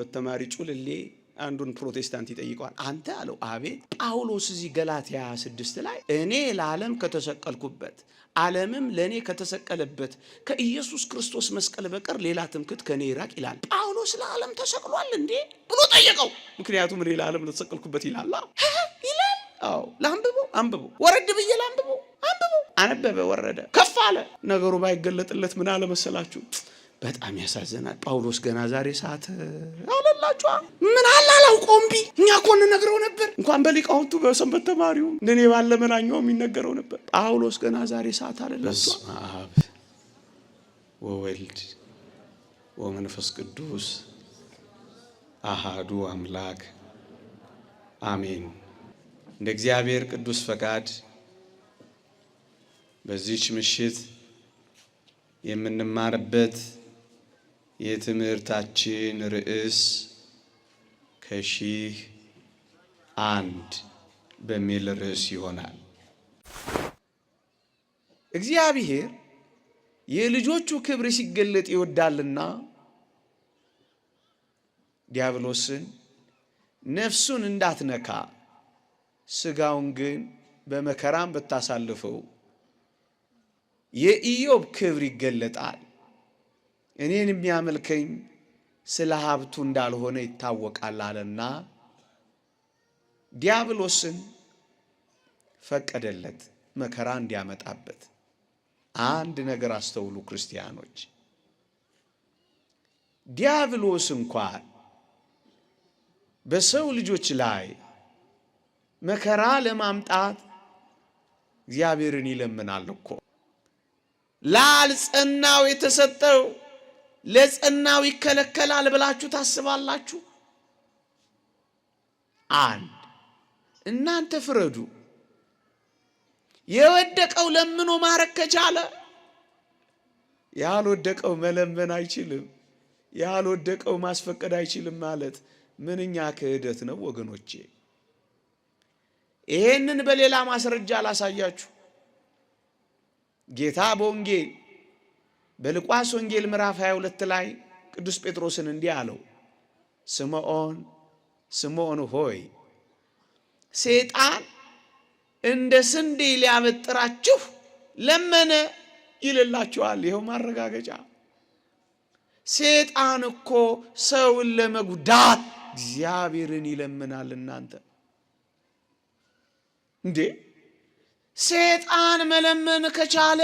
በተማሪ ጩልሌ አንዱን ፕሮቴስታንት ይጠይቀዋል። አንተ አለው አቤት። ጳውሎስ እዚህ ገላትያ 6 ላይ እኔ ለዓለም ከተሰቀልኩበት ዓለምም ለኔ ከተሰቀለበት ከኢየሱስ ክርስቶስ መስቀል በቀር ሌላ ትምክህት ከኔ ይራቅ ይላል። ጳውሎስ ለዓለም ተሰቅሏል እንዴ ብሎ ጠየቀው። ምክንያቱም እኔ ለዓለም ተሰቀልኩበት ይላል ይላል። አዎ አንብቦ ወረድ ብዬ አንብቦ አነበበ፣ ወረደ፣ ከፍ አለ። ነገሩ ባይገለጥለት ምን አለ መሰላችሁ? በጣም ያሳዝናል። ጳውሎስ ገና ዛሬ ሰዓት አለላችሁ ምን አላላውቀውም ቢ እኛ እኮ እንነግረው ነበር። እንኳን በሊቃውንቱ በሰንበት ተማሪው እንደኔ ባለ መናኛው የሚነገረው ነበር። ጳውሎስ ገና ዛሬ ሰዓት አለላችሁ። አብ ወወልድ ወመንፈስ ቅዱስ አሃዱ አምላክ አሜን። እንደ እግዚአብሔር ቅዱስ ፈቃድ በዚህች ምሽት የምንማርበት የትምህርታችን ርዕስ ከሺህ አንድ በሚል ርዕስ ይሆናል። እግዚአብሔር የልጆቹ ክብር ሲገለጥ ይወዳልና ዲያብሎስን ነፍሱን እንዳትነካ ስጋውን ግን በመከራም ብታሳልፈው የኢዮብ ክብር ይገለጣል። እኔን የሚያመልከኝ ስለ ሀብቱ እንዳልሆነ ይታወቃል አለና ዲያብሎስን ፈቀደለት መከራ እንዲያመጣበት። አንድ ነገር አስተውሉ ክርስቲያኖች፣ ዲያብሎስ እንኳን በሰው ልጆች ላይ መከራ ለማምጣት እግዚአብሔርን ይለምናል እኮ። ላልጸናው የተሰጠው ለጸናው ይከለከላል ብላችሁ ታስባላችሁ? አንድ እናንተ ፍረዱ። የወደቀው ለምኖ ማረክ ከቻለ ያልወደቀው መለመን አይችልም፣ ያልወደቀው ማስፈቀድ አይችልም ማለት ምንኛ ክህደት ነው ወገኖቼ። ይሄንን በሌላ ማስረጃ ላሳያችሁ። ጌታ በወንጌል በሉቃስ ወንጌል ምዕራፍ 22 ላይ ቅዱስ ጴጥሮስን እንዲህ አለው፣ ስምዖን ስምዖን ሆይ ሰይጣን እንደ ስንዴ ሊያበጥራችሁ ለመነ ይልላችኋል። ይኸው ማረጋገጫ። ሰይጣን እኮ ሰውን ለመጉዳት እግዚአብሔርን ይለምናል። እናንተ እንዴ ሰይጣን መለመን ከቻለ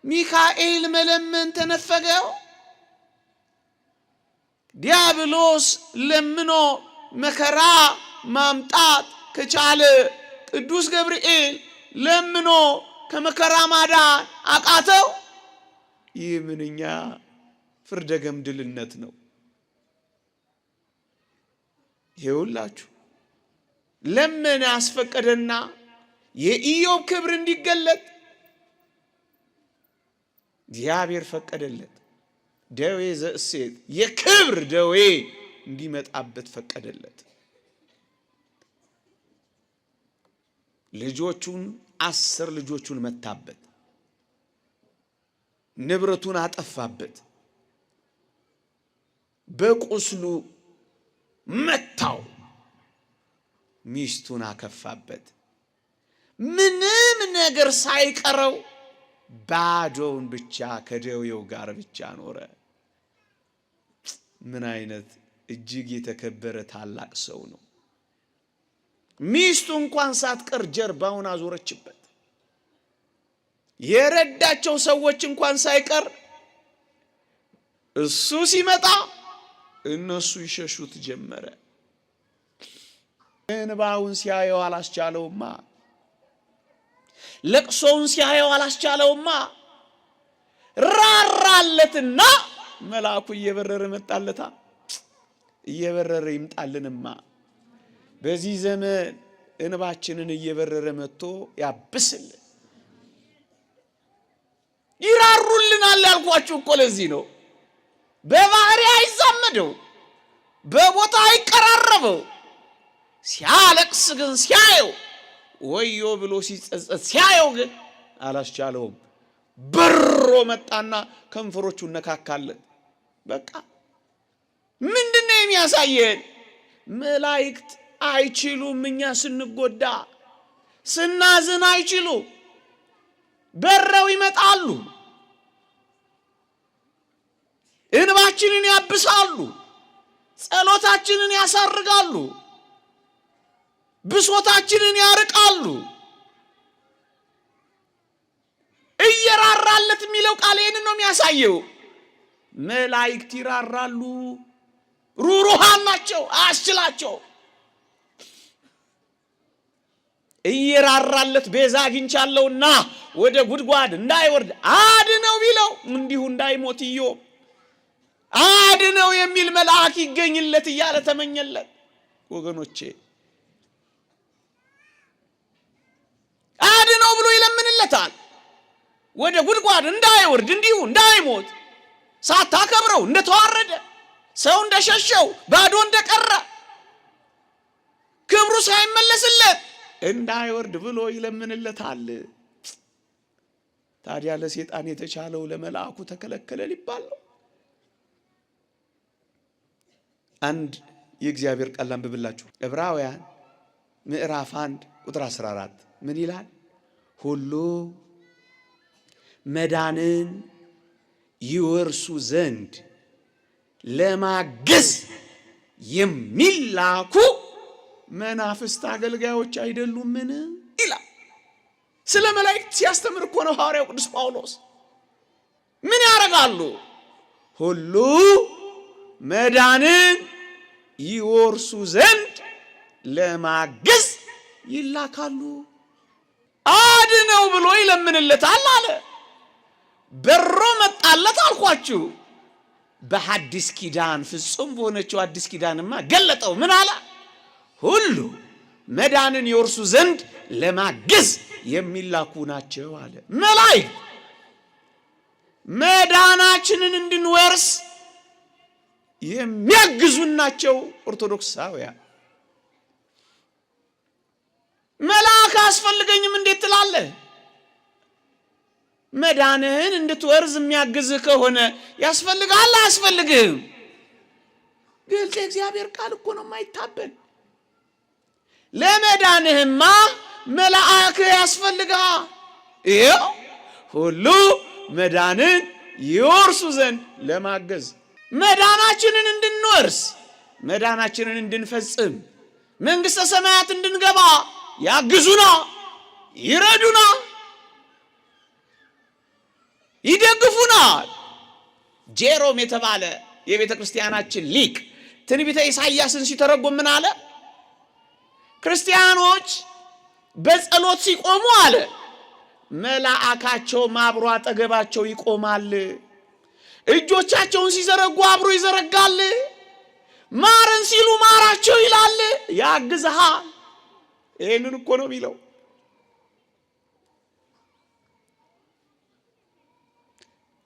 ሚካኤል መለመን ተነፈገው? ዲያብሎስ ለምኖ መከራ ማምጣት ከቻለ ቅዱስ ገብርኤል ለምኖ ከመከራ ማዳን አቃተው? ይህ ምንኛ ፍርደ ገምድልነት ነው። ይኸውላችሁ ለምን አስፈቀደና የኢዮብ ክብር እንዲገለጥ እግዚአብሔር ፈቀደለት። ደዌ ዘእሴት የክብር ደዌ እንዲመጣበት ፈቀደለት። ልጆቹን 10 ልጆቹን መታበት፣ ንብረቱን አጠፋበት፣ በቁስሉ መታው፣ ሚስቱን አከፋበት። ምንም ነገር ሳይቀረው ባዶውን ብቻ ከደዌው ጋር ብቻ ኖረ። ምን አይነት እጅግ የተከበረ ታላቅ ሰው ነው! ሚስቱ እንኳን ሳትቀር ጀርባውን አዞረችበት። የረዳቸው ሰዎች እንኳን ሳይቀር እሱ ሲመጣ እነሱ ይሸሹት ጀመረ። እንባውን ሲያየው አላስቻለውማ፣ ለቅሶውን ሲያየው አላስቻለውማ። ራራለትና መልአኩ እየበረረ መጣለታ። እየበረረ ይምጣልንማ። በዚህ ዘመን እንባችንን እየበረረ መጥቶ ያብስልን። ይራሩልናል ያልኳችሁ እኮ ለዚህ ነው። በባህሪ አይዛመደው፣ በቦታ አይቀራረበው። ሲያለቅስ ግን ሲያየው ወዮ ብሎ ሲጸጸት ሲያየው ግን አላስቻለውም። በሮ መጣና ከንፈሮቹን ነካካለት። በቃ ምንድነው የሚያሳየን? መላእክት አይችሉም እኛ ስንጎዳ ስናዝን አይችሉ፣ በረው ይመጣሉ፣ እንባችንን ያብሳሉ፣ ጸሎታችንን ያሳርጋሉ፣ ብሶታችንን ያርቃሉ። እየራራለት የሚለው ቃል ይሄንን ነው የሚያሳየው። መላእክት ይራራሉ፣ ሩሩሃን ናቸው፣ አያስችላቸው። እየራራለት ቤዛ አግኝቻለሁና ወደ ጉድጓድ እንዳይወርድ አድነው ቢለው እንዲሁ እንዳይሞት ኢዮብ አድነው የሚል መልአክ ይገኝለት እያለ ተመኘለት። ወገኖቼ አድነው ብሎ ይለምንለታል። ወደ ጉድጓድ እንዳይወርድ እንዲሁ እንዳይሞት ሳታከብረው እንደተዋረደ ሰው እንደሸሸው ባዶ እንደቀረ ክብሩ ሳይመለስለት እንዳይወርድ ብሎ ይለምንለታል። ታዲያ ለሰይጣን የተቻለው ለመልአኩ ተከለከለ ሊባል ነው? አንድ የእግዚአብሔር ቃል አንብብላችሁ ዕብራውያን ምዕራፍ 1 ቁጥር 14 ምን ይላል? ሁሉ መዳንን ይወርሱ ዘንድ ለማገዝ የሚላኩ መናፍስት አገልጋዮች አይደሉምን ይላል። ስለ መላእክት ሲያስተምር እኮ ነው ሐዋርያው ቅዱስ ጳውሎስ። ምን ያደርጋሉ? ሁሉ መዳንን ይወርሱ ዘንድ ለማገዝ ይላካሉ። አድነው ብሎ ይለምንለታል አለ። በሮ መጣለት አልኳችሁ። በሐዲስ ኪዳን ፍጹም በሆነችው አዲስ ኪዳንማ ገለጠው። ምን አለ? ሁሉ መዳንን ይወርሱ ዘንድ ለማገዝ የሚላኩ ናቸው አለ። መላእክት መዳናችንን እንድንወርስ የሚያግዙን ናቸው። ኦርቶዶክሳውያን መልአክ አያስፈልገኝም እንዴት ትላለህ? መዳንህን እንድትወርስ የሚያግዝህ ከሆነ ያስፈልጋል አያስፈልግህም? ግልጽ የእግዚአብሔር ቃል እኮ ነው የማይታበል። ለመዳንህማ መልአክ ያስፈልጋል። ይኸው ሁሉ መዳንን ይወርሱ ዘንድ ለማገዝ መዳናችንን እንድንወርስ መዳናችንን እንድንፈጽም መንግሥተ ሰማያት እንድንገባ ያግዙና ይረዱና ይደግፉናል። ጄሮም የተባለ የቤተ ክርስቲያናችን ሊቅ ትንቢተ ኢሳይያስን ሲተረጎም ምን አለ? ክርስቲያኖች በጸሎት ሲቆሙ አለ መልአካቸው አብሮ አጠገባቸው ይቆማል። እጆቻቸውን ሲዘረጉ አብሮ ይዘረጋል። ማረን ሲሉ ማራቸው ይላል፣ ያግዝሃል። ይሄንን እኮ ነው የሚለው።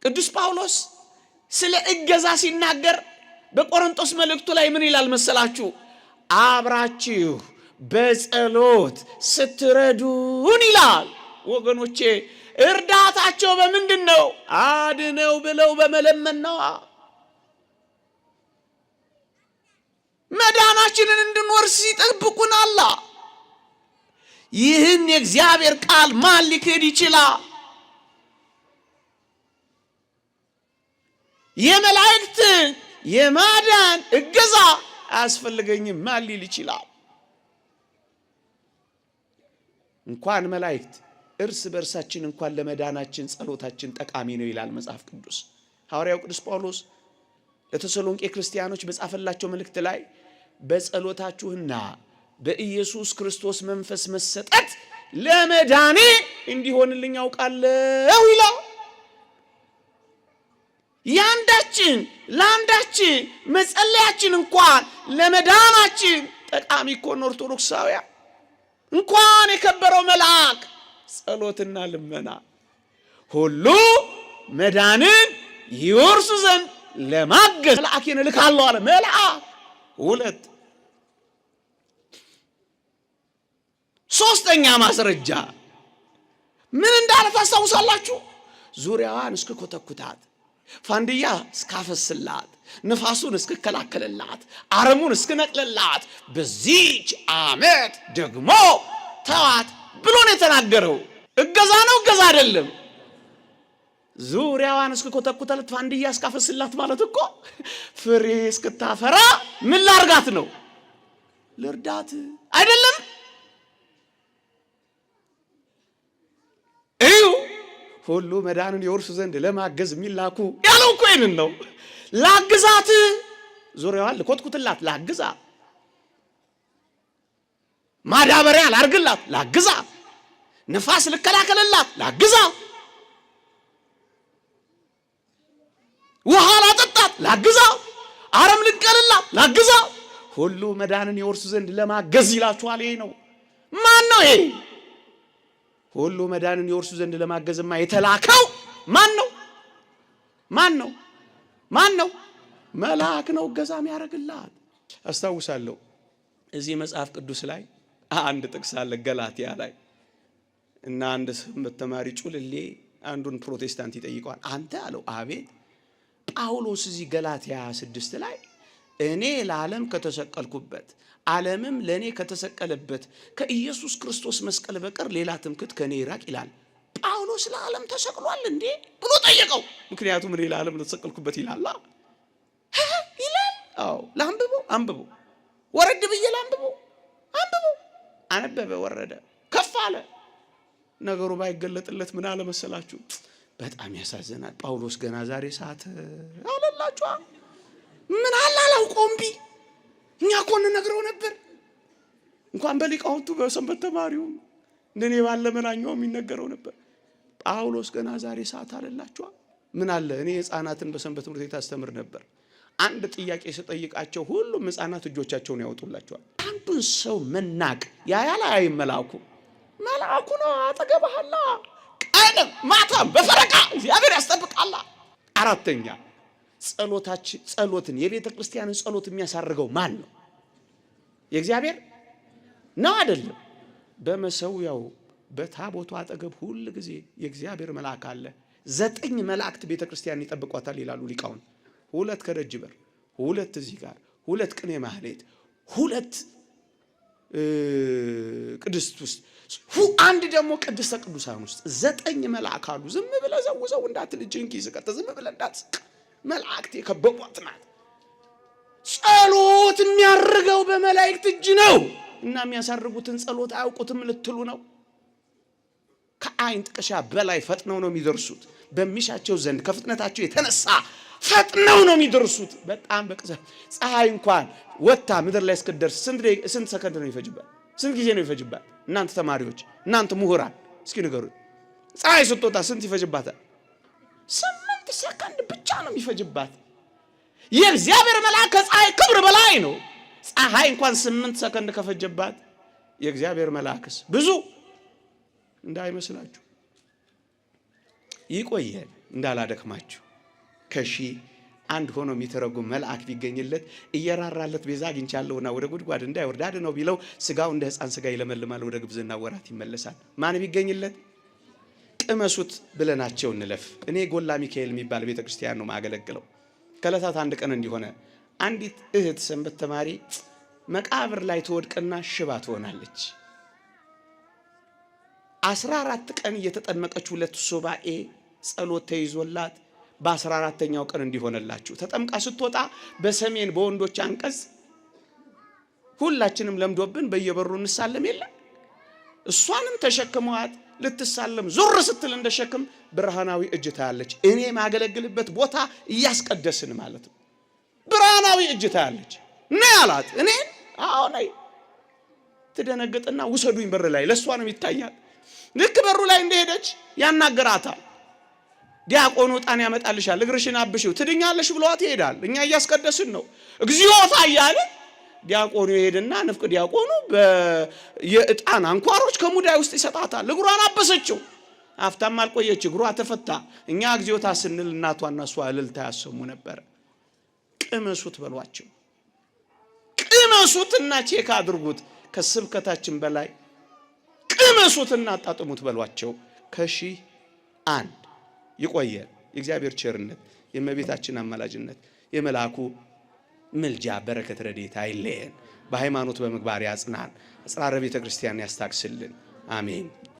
ቅዱስ ጳውሎስ ስለ እገዛ ሲናገር በቆሮንቶስ መልእክቱ ላይ ምን ይላል መሰላችሁ? አብራችሁ በጸሎት ስትረዱን ይላል። ወገኖቼ እርዳታቸው በምንድን ነው? አድነው ብለው በመለመን ነው። መዳናችንን እንድንወርስ ይጠብቁናል። ይህን የእግዚአብሔር ቃል ማን ሊክድ ይችላል? የመላእክት የማዳን እገዛ አያስፈልገኝም ማን ሊል ይችላል? እንኳን መላእክት እርስ በርሳችን እንኳን ለመዳናችን ጸሎታችን ጠቃሚ ነው ይላል መጽሐፍ ቅዱስ። ሐዋርያው ቅዱስ ጳውሎስ ለተሰሎንቄ ክርስቲያኖች በጻፈላቸው መልእክት ላይ በጸሎታችሁና በኢየሱስ ክርስቶስ መንፈስ መሰጠት ለመዳኔ እንዲሆንልኝ አውቃለሁ ይላል። ያንዳችን ለአንዳችን መጸለያችን እንኳን ለመዳናችን ጠቃሚ እኮ ነው። ኦርቶዶክሳውያን እንኳን የከበረው መልአክ ጸሎትና ልመና ሁሉ መዳንን ይወርሱ ዘንድ ለማገዝ መልአኬን እልካለሁ አለ። መልአክ ሁለት ሶስተኛ ማስረጃ ምን እንዳለ ታስታውሳላችሁ? ዙሪያዋን እስከ ኮተኩታት ፋንድያ እስካፈስላት ንፋሱን እስከከላከለላት አረሙን እስከነቅለላት በዚህች ዓመት ደግሞ ተዋት ብሎ ነው የተናገረው። እገዛ ነው እገዛ አይደለም። ዙሪያዋን እስከኮተኩተለት ፋንድያ እስካፈስላት ማለት እኮ ፍሬ እስክታፈራ ምን ላርጋት ነው? ልርዳት አይደለም? እዩ ሁሉ መዳንን የወርሱ ዘንድ ለማገዝ የሚላኩ ያለው እኮ ይሄንን ነው። ላግዛት፣ ዙሪያዋን ልኮትኩትላት፣ ላግዛ፣ ማዳበሪያ ላርግላት፣ ላግዛ፣ ንፋስ ልከላከልላት፣ ላግዛ፣ ውሃ ላጠጣት፣ ላግዛ፣ አረም ልቀልላት፣ ላግዛ፣ ሁሉ መዳንን የወርሱ ዘንድ ለማገዝ ይላችኋል። ይሄ ነው። ማን ነው ይሄ? ሁሉ መዳንን የወርሱ ዘንድ ለማገዝማ የተላከው ማን ነው? ማን ነው? ማን ነው? መልአክ ነው እገዛም ያደርግላት። አስታውሳለሁ እዚህ መጽሐፍ ቅዱስ ላይ አንድ ጥቅስ አለ ገላትያ ላይ እና አንድ ሰንበት ተማሪ ጩልሌ አንዱን ፕሮቴስታንት ይጠይቀዋል። አንተ አለው አቤት ጳውሎስ እዚህ ገላትያ 6 ላይ እኔ ለዓለም ከተሰቀልኩበት ዓለምም ለኔ ከተሰቀለበት ከኢየሱስ ክርስቶስ መስቀል በቀር ሌላ ትምክህት ከኔ ይራቅ ይላል። ጳውሎስ ለዓለም ተሰቅሏል እንዴ ብሎ ጠየቀው። ምክንያቱም እኔ ለዓለም ተሰቀልኩበት ይላል ይላል። አዎ አንብቦ ወረድ ብዬ አንብቦ አነበበ፣ ወረደ፣ ከፍ አለ። ነገሩ ባይገለጥለት ምን አለ መሰላችሁ? በጣም ያሳዝናል። ጳውሎስ ገና ዛሬ ሰዓት አለላችሁ ምን አላላውቆም ቢ እኛ እኮ እንነግረው ነበር። እንኳን በሊቃውንቱ በሰንበት ተማሪው እንደኔ ባለ መናኛው የሚነገረው ነበር። ጳውሎስ ገና ዛሬ ሰዓት አለላችሁ ምን አለ። እኔ ሕፃናትን በሰንበት ትምህርት ቤት አስተምር ነበር። አንድ ጥያቄ ስጠይቃቸው ሁሉም ሕፃናት እጆቻቸውን ያወጡላቸዋል። አንዱን ሰው መናቅ ያያላ አይመላኩ መልአኩ ነው አጠገባህላ ቀንም ማታም በፈረቃ እግዚአብሔር ያስጠብቃላ። አራተኛ ጸሎትን የቤተ ክርስቲያንን ጸሎት የሚያሳርገው ማን ነው? የእግዚአብሔር ነው አይደለም? በመሰዊያው በታቦቱ አጠገብ ሁሉ ጊዜ የእግዚአብሔር መልአክ አለ። 9 መላእክት ቤተ ክርስቲያን ይጠብቋታል ይላሉ ሊቃውን። 2 ከደጅ በር፣ 2 እዚህ ጋር፣ 2 ቅኔ ማህሌት፣ 2 ቅድስት ውስጥ፣ አንድ ደግሞ ቅድስተ ቅዱሳን ውስጥ 9 መልአክ አሉ። ዝም ብለህ ዘውዘው እንዳትል እጅህን ኪስ ቀጥ ዝም ብለህ እንዳትስቅ። መላእክት የከበቧት ናት። ጸሎት የሚያርገው በመላእክት እጅ ነው። እና የሚያሳርጉትን ጸሎት አያውቁትም ልትሉ ነው? ከአይን ጥቅሻ በላይ ፈጥነው ነው የሚደርሱት። በሚሻቸው ዘንድ ከፍጥነታቸው የተነሳ ፈጥነው ነው የሚደርሱት። በጣም በቅጽበት ፀሐይ እንኳን ወጣ ምድር ላይ እስክትደርስ ስንት ሰከንድ ነው ይፈጅባል? ስንት ጊዜ ነው ይፈጅባል? እናንተ ተማሪዎች፣ እናንተ ምሁራን እስኪ ንገሩ። ፀሐይ ስትወጣ ስንት ይፈጅባታል? 8 ሰከንድ ብቻ ነው የሚፈጅባት። የእግዚአብሔር መልአክ ከፀሐይ ክብር በላይ ነው። ፀሐይ እንኳን 8 ሰከንድ ከፈጀባት የእግዚአብሔር መልአክስ ብዙ እንዳይመስላችሁ። ይቆየን እንዳላደክማችሁ። ከሺህ አንድ ሆኖ የሚተረጉም መልአክ ቢገኝለት እየራራለት ቤዛ አግኝቻለሁና ወደ ጉድጓድ እንዳይወርድ አድነው ቢለው ስጋው እንደ ሕፃን ስጋ ይለመልማል፣ ወደ ግብዝና ወራት ይመለሳል። ማን ቢገኝለት? ቅመሱት ብለናቸው እንለፍ። እኔ ጎላ ሚካኤል የሚባል ቤተክርስቲያን ነው ማገለግለው። ከዕለታት አንድ ቀን እንዲሆነ አንዲት እህት ሰንበት ተማሪ መቃብር ላይ ትወድቅና ሽባ ትሆናለች። 14 ቀን እየተጠመቀች 2 ሱባኤ ጸሎት ተይዞላት በ14ኛው ቀን እንዲሆነላችሁ ተጠምቃ ስትወጣ በሰሜን በወንዶች አንቀጽ ሁላችንም ለምዶብን በየበሩ እንሳለም የለ። እሷንም ተሸክመዋት ልትሳለም ዙር ስትል እንደሸክም ብርሃናዊ እጅ ታያለች። እኔ ማገለግልበት ቦታ እያስቀደስን ማለት ነው። ብርሃናዊ እጅ ታያለች። ነይ አላት። እኔ አዎ ነይ። ትደነግጥና ውሰዱኝ በር ላይ ለሷ ነው ይታያል። ልክ በሩ ላይ እንደሄደች ያናገራታል። ዲያቆኑ ዕጣን ያመጣልሻል፣ እግርሽን አብሽው ትድኛለሽ ብሏት ይሄዳል። እኛ እያስቀደስን ነው። እግዚኦታ እያለ ዲያቆኑ ይሄድና ንፍቅ ዲያቆኑ የዕጣን አንኳሮች ከሙዳይ ውስጥ ይሰጣታል። እግሯን አበሰችው። አፍታም አልቆየች፣ እግሯ ተፈታ። እኛ እግዚኦታ ስንል እናቷና እሷ እልልታ ያሰሙ ነበር። ቅመሱት በሏቸው። ቅመሱትና ቼክ አድርጉት። ከስብከታችን በላይ ቅመሱትና አጣጥሙት በሏቸው። ከሺህ አንድ ይቆየ። የእግዚአብሔር ቸርነት፣ የእመቤታችን አማላጅነት፣ የመልአኩ ምልጃ በረከት ረድኤት አይለየን። በሃይማኖት በምግባር ያጽናን። አጽራረ ቤተ ክርስቲያን ያስታክስልን። አሜን።